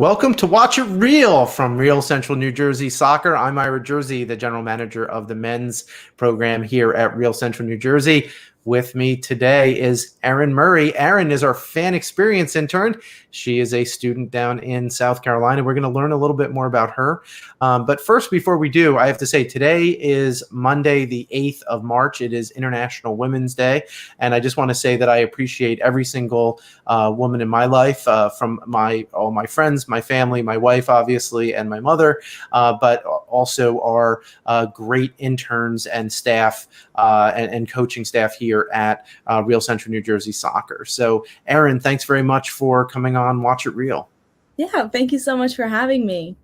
Welcome to Watch It Real from Real Central New Jersey Soccer. I'm Ira Jersey, the general manager of the men's program here at Real Central New Jersey. With me today is Erin Murray. Erin is our fan experience intern. She is a student down in South Carolina. We're going to learn a little bit more about her. But first, before we do, I have to say today is Monday, the 8th of March. It is International Women's Day. And I just want to say that I appreciate every single woman in my life, from all my friends, my family, my wife, obviously, and my mother, but also our great interns and staff and coaching staff here at Real Central New Jersey Soccer. So, Erin, thanks very much for coming on Watch It Real. Yeah, thank you so much for having me.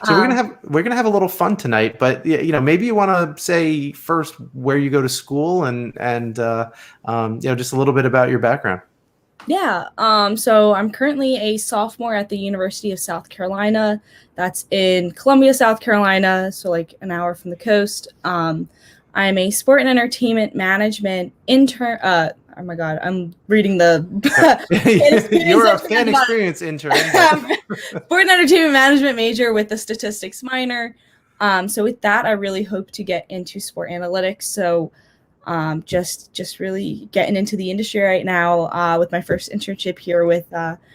So we're gonna have a little fun tonight, but maybe you want to say first where you go to school and just a little bit about your background. Yeah, so I'm currently a sophomore at the University of South Carolina. That's in Columbia, South Carolina, so like an hour from the coast. I'm a sport and entertainment management intern. Oh my God, I'm reading the. You're a fan experience intern. Sport and entertainment management major with a statistics minor. So with that, I really hope to get into sport analytics. So just really getting into the industry right now with my first internship here with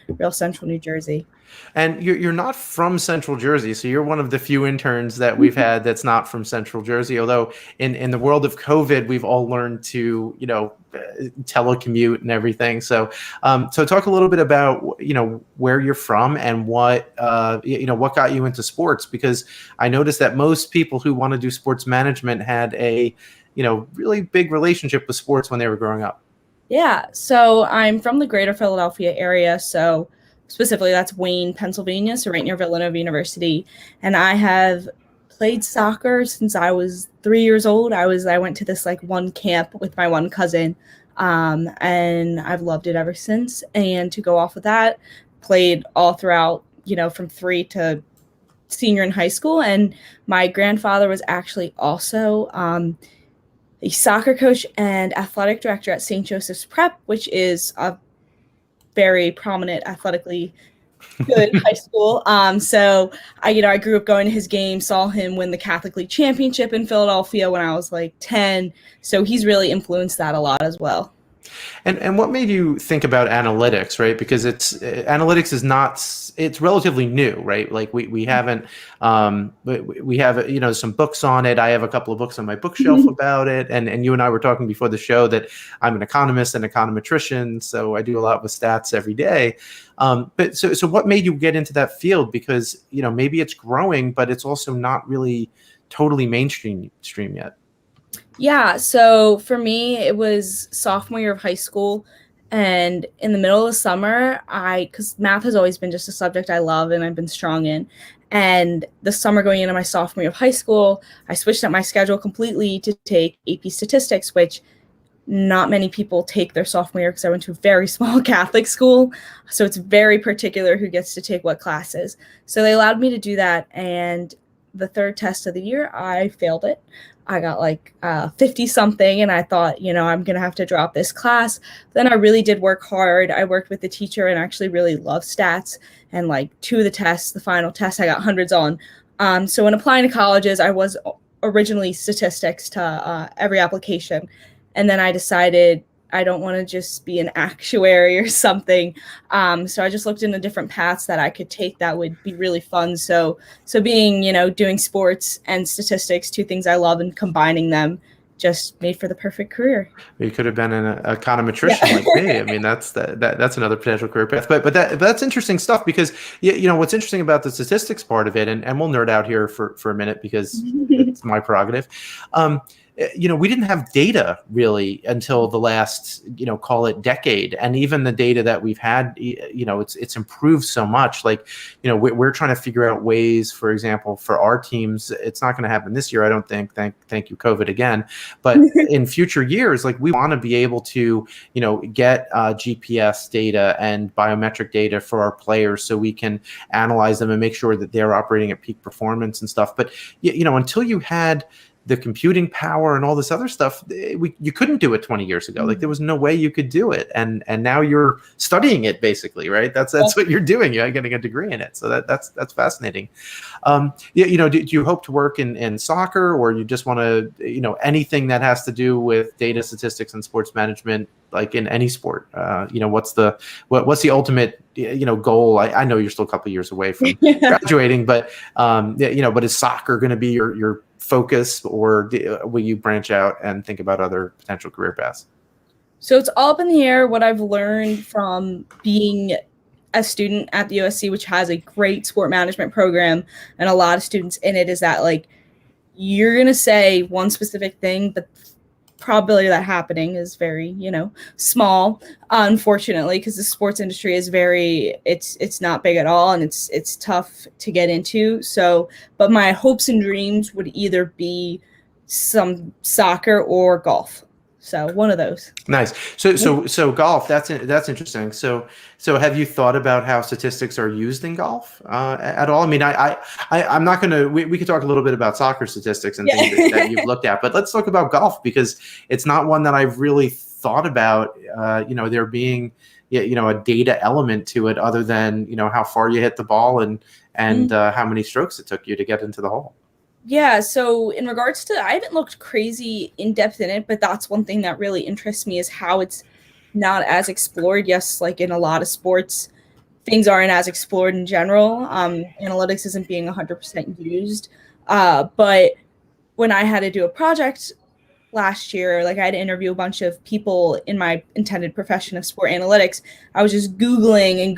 Real Central New Jersey. And you're not from Central Jersey, so you're one of the few interns that we've had that's not from Central Jersey. Although in the world of COVID, we've all learned to telecommute and everything. So talk a little bit about where you're from and what got you into sports, because I noticed that most people who want to do sports management had a really big relationship with sports when they were growing up. Yeah, so I'm from the greater Philadelphia area, so specifically that's Wayne, Pennsylvania, so right near Villanova University. And I have played soccer since I was 3 years old. I went to this one camp with my one cousin, and I've loved it ever since. And to go off with that, played all throughout, from 3 to senior in high school. And my grandfather was actually also a soccer coach and athletic director at St. Joseph's Prep, which is a very prominent, athletically good high school. So I grew up going to his game, saw him win the Catholic League championship in Philadelphia when I was 10. So he's really influenced that a lot as well. And what made you think about analytics, right? Because analytics is not, it's relatively new, right? Like we haven't, we have, some books on it. I have a couple of books on my bookshelf about it. And you and I were talking before the show that I'm an economist and econometrician. So I do a lot with stats every day. But so what made you get into that field? Because, maybe it's growing, but it's also not really totally mainstream yet. Yeah, so for me, it was sophomore year of high school, and in the middle of the summer, because math has always been just a subject I love and I've been strong in, and the summer going into my sophomore year of high school, I switched up my schedule completely to take AP Statistics, which not many people take their sophomore year because I went to a very small Catholic school, so it's very particular who gets to take what classes. So they allowed me to do that, and the third test of the year, I failed it. I got 50 something, and I thought, I'm going to have to drop this class. Then I really did work hard. I worked with the teacher and actually really loved stats. And 2 of the tests, the final test, I got hundreds on. So when applying to colleges, I was originally statistics to every application. And then I decided I don't want to just be an actuary or something. So I just looked into different paths that I could take that would be really fun. So being, doing sports and statistics, 2 things I love, and combining them just made for the perfect career. You could have been an econometrician like me. I mean, that's another potential career path. But that's interesting stuff, because what's interesting about the statistics part of it, and we'll nerd out here for a minute because it's my prerogative. We didn't have data really until the last, call it decade. And even the data that we've had, it's improved so much. We're trying to figure out ways, for example, for our teams. It's not going to happen this year, I don't think. Thank you, COVID again. But in future years, we want to be able to, get GPS data and biometric data for our players so we can analyze them and make sure that they're operating at peak performance and stuff. But, until you had the computing power and all this other stuff, you couldn't do it 20 years ago. Like there was no way you could do it. And now you're studying it basically, right? That's what you're doing. You're getting a degree in it. So that's fascinating. Do you hope to work in soccer, or you just want to, anything that has to do with data statistics and sports management, like in any sport? What's the ultimate, goal? I know you're still a couple of years away from graduating, but but is soccer going to be your focus, or will you branch out and think about other potential career paths? So it's all up in the air. What I've learned from being a student at the USC, which has a great sport management program and a lot of students in it, is that like you're going to say one specific thing, but probability of that happening is very, small, unfortunately, because the sports industry is it's not big at all, and it's tough to get into. So, but my hopes and dreams would either be some soccer or golf. So one of those. Nice. So golf, that's interesting. So have you thought about how statistics are used in golf at all? I mean, I'm not going to, we could talk a little bit about soccer statistics and things that you've looked at, but let's talk about golf, because it's not one that I've really thought about, there being, a data element to it, other than, how far you hit the ball and how many strokes it took you to get into the hole. Yeah, so in regards to, I haven't looked crazy in depth in it, but that's one thing that really interests me, is how it's not as explored. Yes, like in a lot of sports, things aren't as explored in general. Analytics isn't being 100% used. But when I had to do a project last year, like I had to interview a bunch of people in my intended profession of sport analytics, I was just Googling and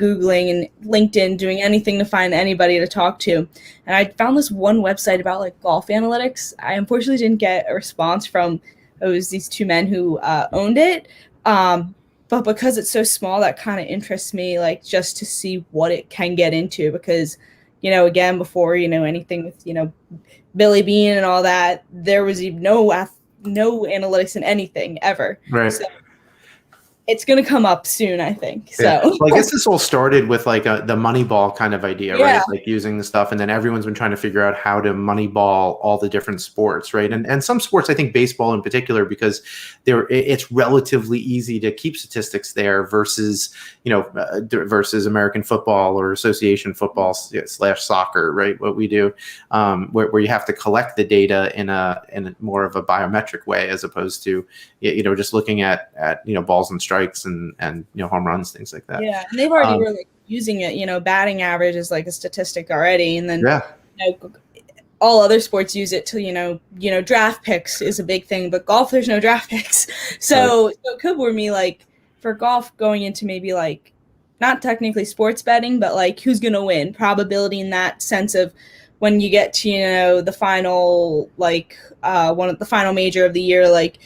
LinkedIn, doing anything to find anybody to talk to. And I found this one website about like golf analytics. I unfortunately didn't get a response from these two men who owned it. But because it's so small, that kind of interests me, like just to see what it can get into, because, again, before, anything with, Billy Bean and all that, there was even no analytics in anything ever. Right. So it's going to come up soon, I think. So well, I guess this all started with like the Moneyball kind of idea, right? Like using the stuff, and then everyone's been trying to figure out how to Moneyball all the different sports, right? And some sports, I think baseball in particular, because it's relatively easy to keep statistics there versus versus American football or association football / soccer, right? What we do, where you have to collect the data in a more of a biometric way, as opposed to just looking at balls and strikes and home runs, things like that. Yeah, and they've already really using it. Batting average is like a statistic already, and then all other sports use it to draft picks is a big thing, but golf, there's no draft picks. So it could worry me, like for golf, going into maybe like not technically sports betting, but like who's gonna win, probability in that sense of when you get to the final, like one of the final major of the year, like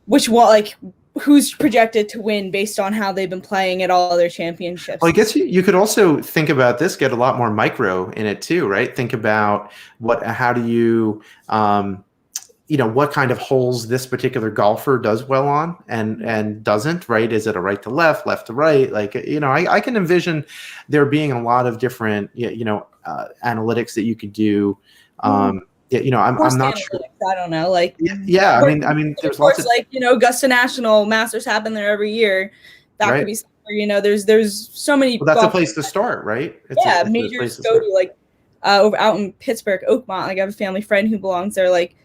which one, like who's projected to win based on how they've been playing at all their championships. Well, I guess you could also think about this, get a lot more micro in it too, right? Think about how do you, what kind of holes this particular golfer does well on and doesn't, right? Is it a right to left to right? Like, I can envision there being a lot of different, analytics that you could do. I'm not sure. I don't know. Like, yeah. I mean, there's lots of, like, Augusta National Masters happen there every year. That could be somewhere, there's so many. Well, that's a place to start, right? It's majors go to, like, out in Pittsburgh, Oakmont. Like, I have a family friend who belongs there. Like,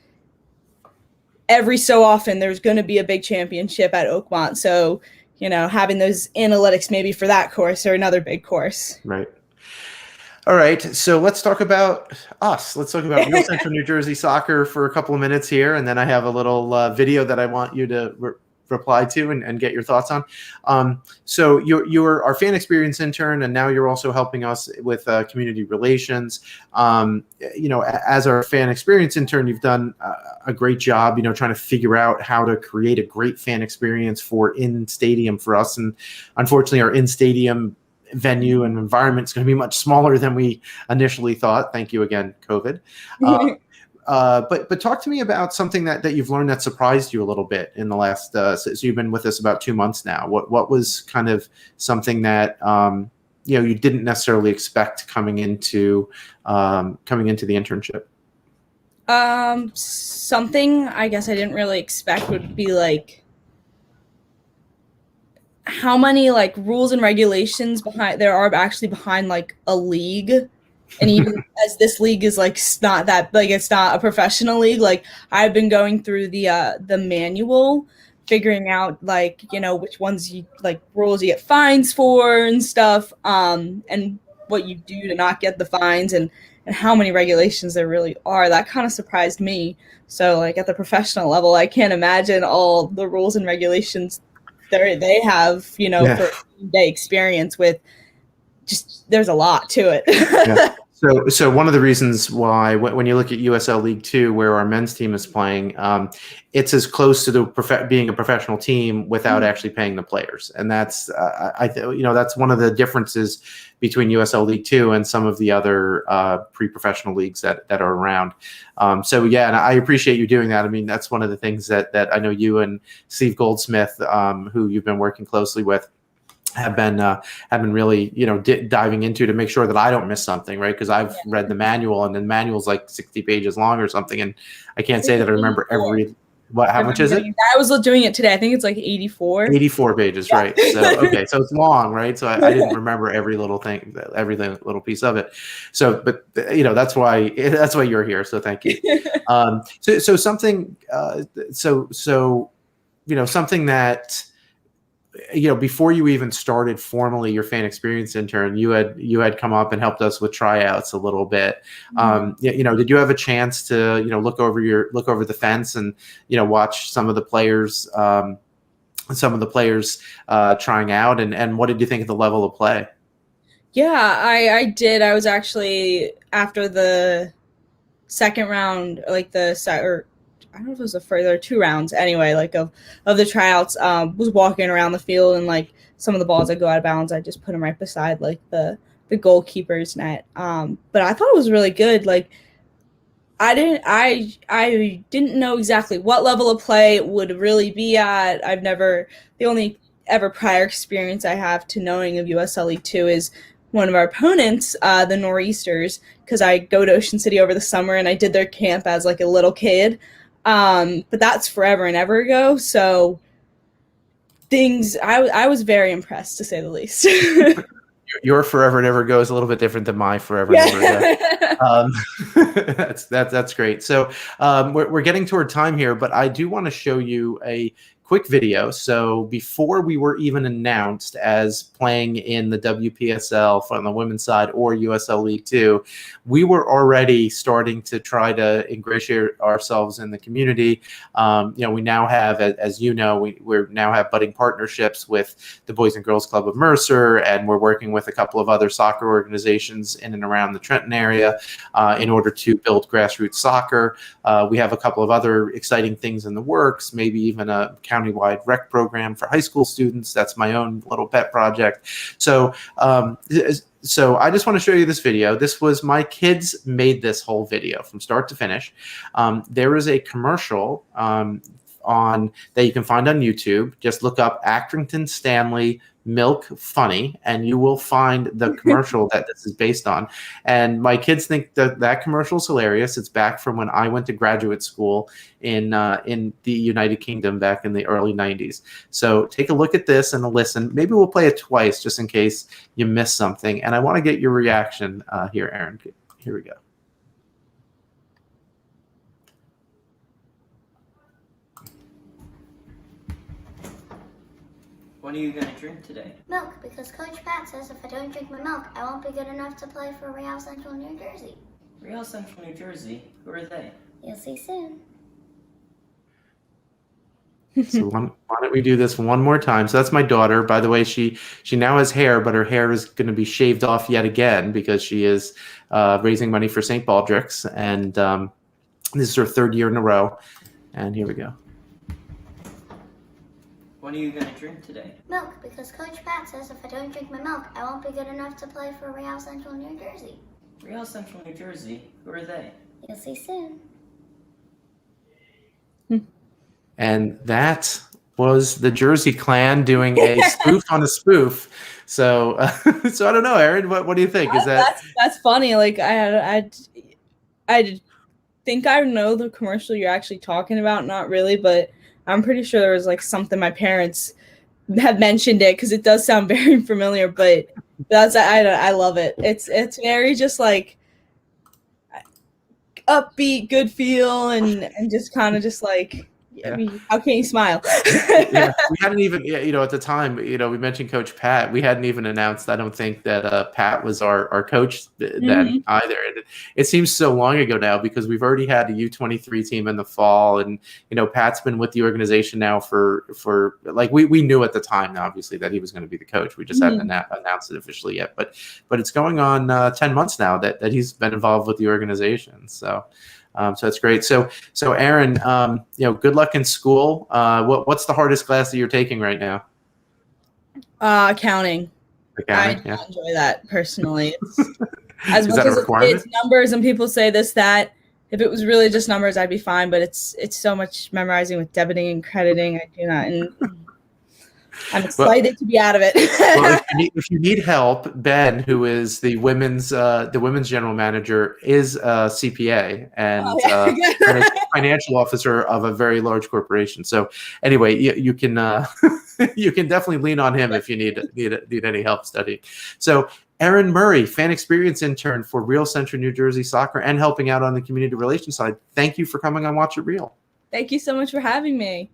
every so often, there's going to be a big championship at Oakmont. So, having those analytics maybe for that course or another big course. Right. All right, so let's talk about us. Let's talk about Real Central New Jersey soccer for a couple of minutes here, and then I have a little video that I want you to reply to and get your thoughts on. So you're our fan experience intern, and now you're also helping us with community relations. As our fan experience intern, you've done a great job, trying to figure out how to create a great fan experience for in-stadium for us. And unfortunately, our in-stadium venue and environment is going to be much smaller than we initially thought. Thank you again, COVID. But talk to me about something that you've learned that surprised you a little bit in the last. So you've been with us about 2 months now. What was kind of something that you didn't necessarily expect coming into the internship? Something I guess I didn't really expect would be like how many like rules and regulations there are actually behind like a league. And even as this league is like not that like it's not a professional league, like I've been going through the manual, figuring out like, you know, which ones you like rules you get fines for and stuff, and what you do to not get the fines, and how many regulations there really are. That kind of surprised me. So like at the professional level, I can't imagine all the rules and regulations they have, you know, Yeah. for day experience with. Just there's a lot to it. Yeah. So one of the reasons why when you look at USL League Two, where our men's team is playing, it's as close to being a professional team without actually paying the players, and that's that's one of the differences between USL League Two and some of the other pre-professional leagues that are around. So yeah, and I appreciate you doing that. I mean, that's one of the things that I know you and Steve Goldsmith, who you've been working closely with, have been really, you know, diving into to make sure that I don't miss something, right? Because I've read the manual, and the manual's like 60 pages long or something, and I can't say that I remember every. How much is it? I was doing it today. I think it's like 84. 84 pages, yeah. Right? So okay, so it's long, right? So I didn't remember every little thing, every little piece of it. So, but you know, that's why you're here. So thank you. So something, so you know, something that, you know, before you even started formally your fan experience intern, you had come up and helped us with tryouts a little bit. You know, did you have a chance to, you know, look over the fence and, you know, watch some of the players trying out, and what did you think of the level of play? Yeah, I did. I was actually, after the second round, like I don't know if it was the further 2 rounds anyway, like of the tryouts, was walking around the field, and like some of the balls that go out of bounds, I just put them right beside like the goalkeeper's net. But I thought it was really good. Like I didn't know exactly what level of play it would really be at. The only ever prior experience I have to knowing of USL League 2 is one of our opponents, the Nor'easters, because I go to Ocean City over the summer and I did their camp as like a little kid. But that's forever and ever ago. So I was very impressed, to say the least. Your forever and ever ago is a little bit different than my forever and ever ago. That's great. So we're getting toward time here, but I do want to show you a quick video. So before we were even announced as playing in the WPSL on the women's side or USL League 2, we were already starting to try to ingratiate ourselves in the community. You know, we now have, as you know, we now have budding partnerships with the Boys and Girls Club of Mercer, and we're working with a couple of other soccer organizations in and around the Trenton area in order to build grassroots soccer. We have a couple of other exciting things in the works, maybe even a countywide rec program for high school students. That's my own little pet project. So I just want to show you this video. This was my kids made this whole video from start to finish. There is a commercial on that you can find on YouTube. Just look up Accrington Stanley Milk Funny, and you will find the commercial that this is based on. And my kids think that commercial is hilarious. It's back from when I went to graduate school in the United Kingdom back in the early 90s. So take a look at this and listen. Maybe we'll play it twice just in case you miss something. And I want to get your reaction here, Erin. Here we go. What are you going to drink today? Milk, because Coach Pat says if I don't drink my milk, I won't be good enough to play for Real Central New Jersey. Real Central New Jersey? Who are they? You'll see soon. So why don't we do this one more time? So that's my daughter. By the way, she now has hair, but her hair is going to be shaved off yet again because she is raising money for St. Baldrick's, and this is her 3rd year in a row. And here we go. What are you going to drink today? Milk, because Coach Pat says if I don't drink my milk, I won't be good enough to play for Real Central New Jersey. Real Central New Jersey? Who are they? You'll see soon. And that was the Jersey Clan doing a spoof on a spoof. So, so I don't know, Erin. What do you think? Is that's funny? Like I think I know the commercial you're actually talking about. Not really, but I'm pretty sure there was like something my parents have mentioned it because it does sound very familiar. But I love it. It's very just like upbeat, good feel, and just kind of just like, I mean, how can you smile? Yeah, we hadn't even, at the time, we mentioned Coach Pat. We hadn't even announced, I don't think, that Pat was our coach then either. And it seems so long ago now because we've already had a U23 team in the fall, and Pat's been with the organization now for like we knew at the time, obviously, that he was going to be the coach. We just hadn't announced it officially yet, but it's going on 10 months now that he's been involved with the organization. So that's great. So Erin, good luck in school. What's the hardest class that you're taking right now? Accounting. I enjoy that personally. As much as it's numbers and people say this, that. If it was really just numbers, I'd be fine. But it's so much memorizing with debiting and crediting. I do not. And I'm excited to be out of it. Well, if you need help, Ben, who is the women's general manager, is a CPA and and a financial officer of a very large corporation. So anyway, you can you can definitely lean on him if you need any help studying. So Erin Murray, fan experience intern for Real Central New Jersey Soccer and helping out on the community relations side. Thank you for coming on Watch It Real. Thank you so much for having me.